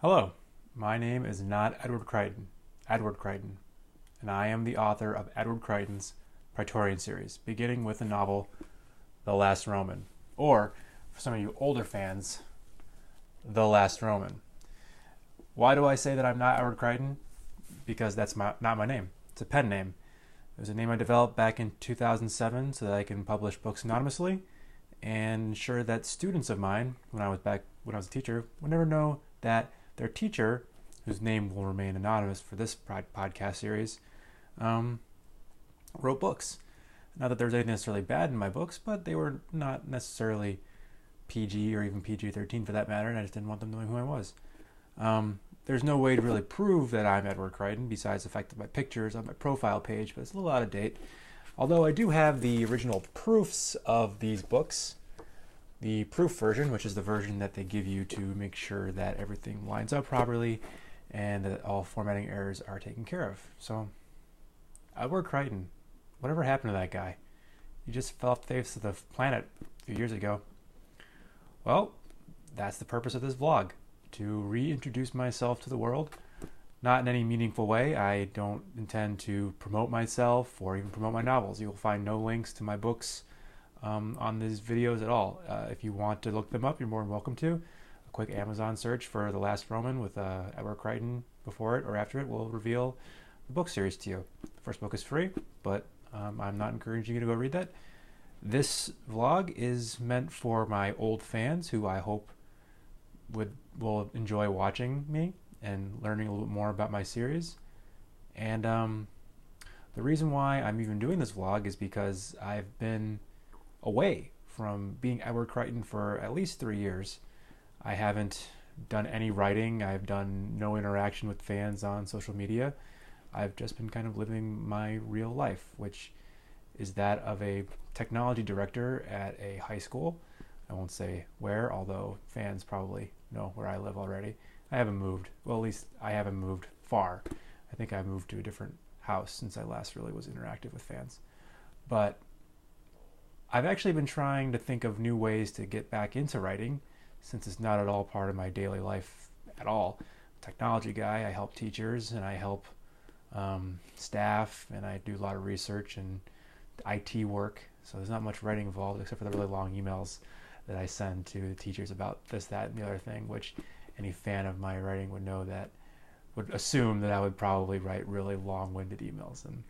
Hello, my name is not Edward Chrichton, and I am the author of Edward Chrichton's Praetorian series, beginning with the novel The Last Roman, or, for some of you older fans, The Last Roman. Why do I say that I'm not Edward Chrichton? Because that's not my name. It's a pen name. It was a name I developed back in 2007 so that I can publish books anonymously and ensure that students of mine, when I was a teacher, would never know that their teacher, whose name will remain anonymous for this podcast series, wrote books. Not that there was anything necessarily bad in my books, but they were not necessarily PG or even PG-13 for that matter, and I just didn't want them knowing who I was. There's no way to really prove that I'm Edward Chrichton besides the fact that my picture's on my profile page, but it's a little out of date. Although I do have the original proofs of these books, the proof version, which is the version that they give you to make sure that everything lines up properly and that all formatting errors are taken care of. So, Edward Chrichton, whatever happened to that guy? He just fell off the face of the planet a few years ago. Well, that's the purpose of this vlog, to reintroduce myself to the world. Not in any meaningful way. I don't intend to promote myself or even promote my novels. You will find no links to my books on these videos at all. If you want to look them up, you're more than welcome to. A quick Amazon search for The Last Roman with Edward Chrichton before it or after it will reveal the book series to you. The first book is free, but I'm not encouraging you to go read that. This vlog is meant for my old fans who I hope will enjoy watching me and learning a little bit more about my series. And the reason why I'm even doing this vlog is because I've been away from being Edward Chrichton for at least 3 years. I haven't done any writing. I've done no interaction with fans on social media. I've just been kind of living my real life, which is that of a technology director at a high school. I won't say where, although fans probably know where I live already. I haven't moved. Well, at least I haven't moved far. I think I moved to a different house since I last really was interactive with fans. But I've actually been trying to think of new ways to get back into writing, since it's not at all part of my daily life at all. Technology guy, I help teachers and I help staff, and I do a lot of research and IT work. So there's not much writing involved except for the really long emails that I send to teachers about this, that, and the other thing, which any fan of my writing would know that, would assume that I would probably write really long-winded emails, and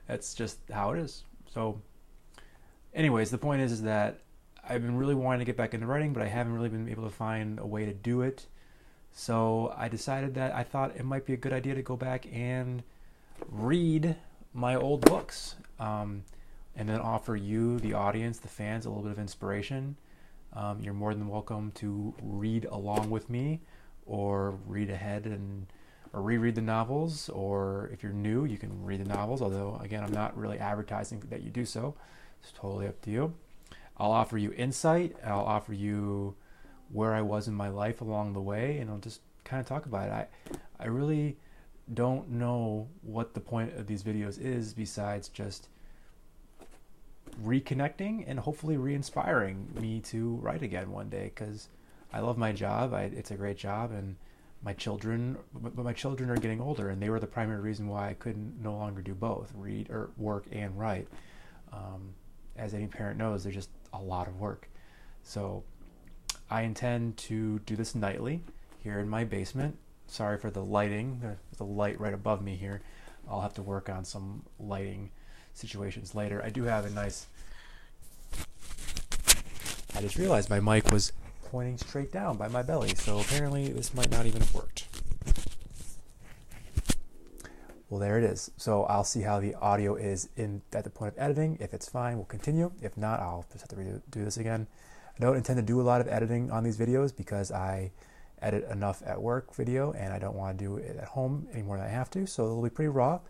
that's just how it is. So anyways, the point is that I've been really wanting to get back into writing, but I haven't really been able to find a way to do it. So I decided that I thought it might be a good idea to go back and read my old books, and then offer you, the audience, the fans, a little bit of inspiration. You're more than welcome to read along with me, or read ahead or reread the novels, or if you're new, you can read the novels, although, again, I'm not really advertising that you do so. It's totally up to you. I'll offer you insight. I'll offer you where I was in my life along the way, and I'll just kind of talk about it. I really don't know what the point of these videos is besides just reconnecting and hopefully re-inspiring me to write again one day, because I love my job. It's a great job, and my children are getting older, and they were the primary reason why I couldn't no longer do both, read or work and write. As any parent knows, there's just a lot of work. So I intend to do this nightly here in my basement. Sorry for the lighting. There's a light right above me here. I'll have to work on some lighting situations later. I do have a nice... I just realized my mic was pointing straight down by my belly, so apparently this might not even have worked. Well, there it is. So I'll see how the audio is at the point of editing. If it's fine, we'll continue. If not, I'll just have to do this again. I don't intend to do a lot of editing on these videos because I edit enough at work video, and I don't want to do it at home any more than I have to, so it'll be pretty raw.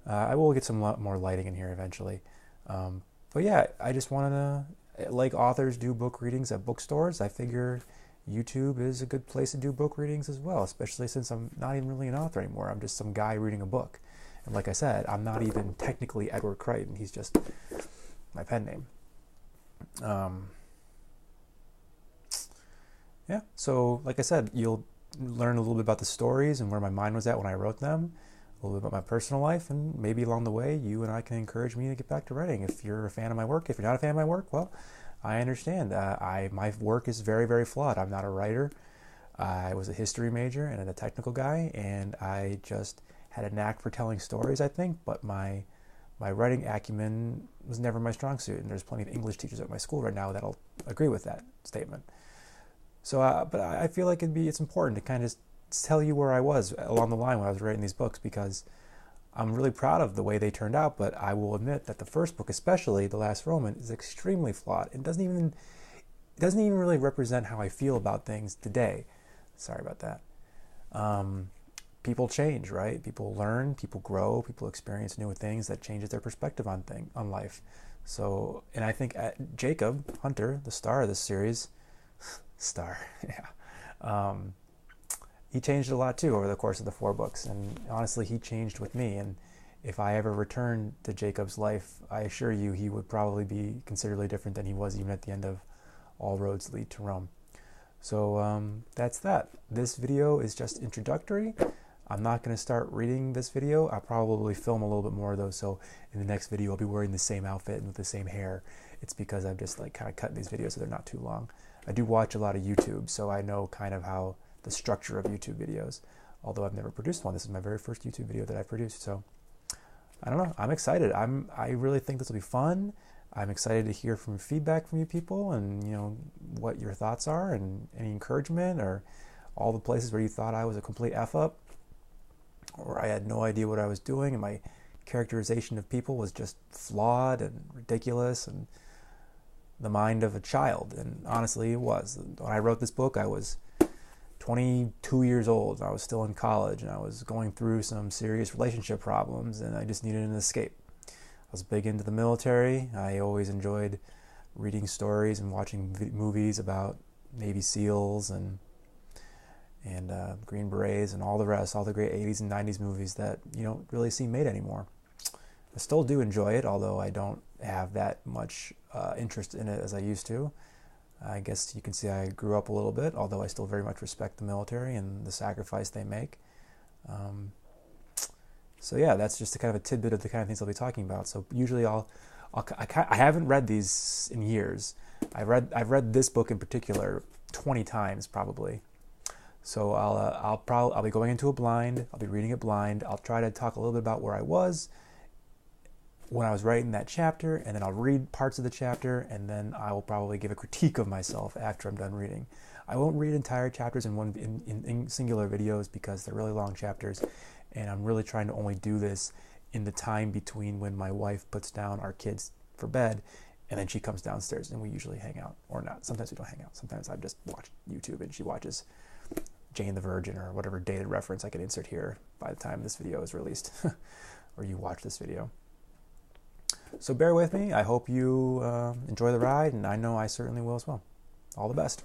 I will get some more lighting in here eventually. But yeah, I just wanted to, like authors do book readings at bookstores, I figure YouTube is a good place to do book readings as well, especially since I'm not even really an author anymore. I'm just some guy reading a book. And like I said, I'm not even technically Edward Chrichton. He's just my pen name. Yeah, so like I said, you'll learn a little bit about the stories and where my mind was at when I wrote them, a little bit about my personal life, and maybe along the way you and I can encourage me to get back to writing. If you're a fan of my work, if you're not a fan of my work, well, I understand. My work is very, very flawed. I'm not a writer. I was a history major and a technical guy, and I just had a knack for telling stories, I think, but my writing acumen was never my strong suit, and there's plenty of English teachers at my school right now that'll agree with that statement. So, but I feel like it's important to kind of tell you where I was along the line when I was writing these books, because I'm really proud of the way they turned out, but I will admit that the first book, especially The Last Roman, is extremely flawed. It doesn't even really represent how I feel about things today. Sorry about that. People change, right? People learn, people grow, people experience new things that changes their perspective on life. So, and I think Jacob Hunter, the star of this series, yeah, he changed a lot too over the course of the 4 books, and honestly, he changed with me. And if I ever returned to Jacob's life, I assure you, he would probably be considerably different than he was even at the end of All Roads Lead to Rome. So that's that. This video is just introductory. I'm not going to start reading this video. I'll probably film a little bit more though, so in the next video I'll be wearing the same outfit and with the same hair. It's because I've just like kind of cut these videos so they're not too long. I do watch a lot of YouTube, so I know kind of how the structure of YouTube videos, although I've never produced one. This is my very first YouTube video that I produced, so I don't know. I'm excited. I really think this will be fun. I'm excited to hear from feedback from you people, and what your thoughts are, and any encouragement, or all the places where you thought I was a complete F up, or I had no idea what I was doing, and my characterization of people was just flawed and ridiculous and the mind of a child. And honestly, it was. When I wrote this book, I was 22 years old. I was still in college, and I was going through some serious relationship problems, and I just needed an escape. I was big into the military. I always enjoyed reading stories and watching movies about Navy SEALs and Green Berets and all the rest, all the great 80s and 90s movies that you don't really see made anymore. I still do enjoy it, although I don't have that much interest in it as I used to. I guess you can see I grew up a little bit, although I still very much respect the military and the sacrifice they make. So yeah, that's just a kind of a tidbit of the kind of things I'll be talking about. So usually I haven't read these in years. I've read this book in particular 20 times probably. So I'll be going into it blind. I'll be reading it blind. I'll try to talk a little bit about where I was when I was writing that chapter, and then I'll read parts of the chapter, and then I will probably give a critique of myself after I'm done reading. I won't read entire chapters in singular videos because they're really long chapters, and I'm really trying to only do this in the time between when my wife puts down our kids for bed, and then she comes downstairs, and we usually hang out, or not. Sometimes we don't hang out. Sometimes I just watch YouTube, and she watches Jane the Virgin or whatever dated reference I can insert here by the time this video is released, or you watch this video. So bear with me. I hope you enjoy the ride, and I know I certainly will as well. All the best.